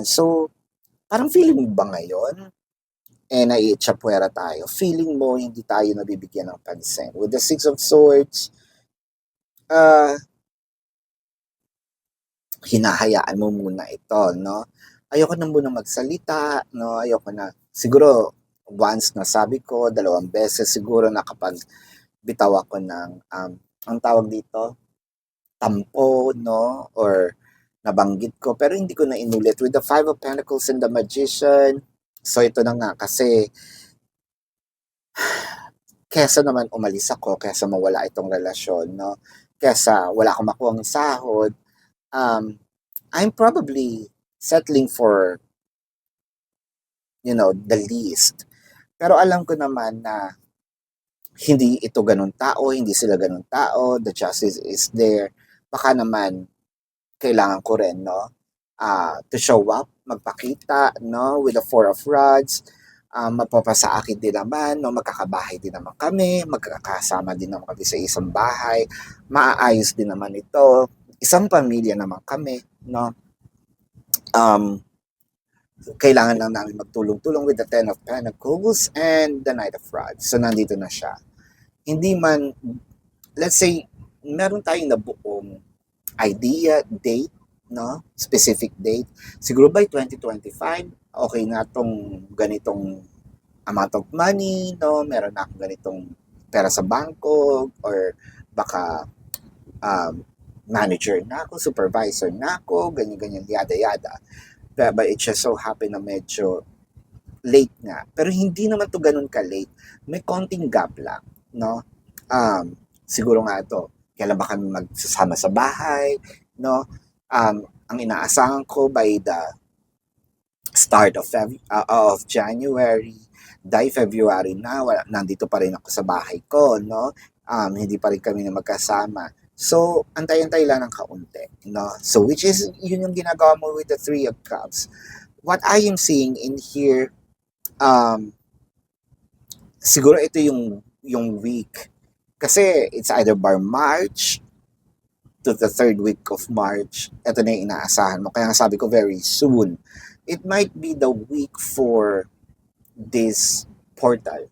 So, parang feeling mo ba ngayon, naiitsapuwera tayo, feeling mo hindi tayo nabibigyan ng pansin? With the Six of Swords, ah, hinahayaan mo muna ito, no? Ayoko na munang magsalita, no? Ayoko na. Siguro, once na sabi ko, 2 beses siguro bitaw ako ng, ang tawag dito, tampo, no? Or nabanggit ko, pero hindi ko na inulit. With the Five of Pentacles and the Magician, so ito na nga, kasi kesa naman umalis ako, kesa mawala itong relasyon, no? Kesa wala akong makuhang sahod, um, I'm probably settling for, the least. Pero alam ko naman na hindi ito ganun tao, hindi sila ganun tao, the justice is there. Baka naman, kailangan ko rin, no? To show up, magpakita, no? With the Four of Rods, mapapasa akin din naman, no? Magkakabahay din naman kami, magkakasama din naman kami sa isang bahay, maaayos din naman ito, isang pamilya naman kami, no? Kailangan lang namin magtulong-tulong with the Ten of Pentacles and the Knight of Rods. So, nandito na siya. Hindi man, let's say, meron tayong nabuong idea, date, no? Specific date. Siguro by 2025, okay na tong ganitong amount of money, no? Meron na akong ganitong pera sa bangko, or baka manager na ako, supervisor na ako, ganyan-ganyan, yada-yada. But it just so happen na medyo late nga. Pero hindi naman to ganun ka-late. May konting gap lang, no? Siguro nga ito, kailan ba kami magsasama sa bahay, no? Ang inaasahan ko by the start of January, dahil February na, nandito pa rin ako sa bahay ko, no? Hindi pa rin kami na magkasama. So, antay-antay lang ng kaunti, no? So, which is, yun yung ginagawa mo with the Three of Cups. What I am seeing in here, siguro ito yung week. Kasi it's either by March to the third week of March. Ito na yung inaasahan mo. Kaya nga sabi ko very soon. It might be the week for this portal,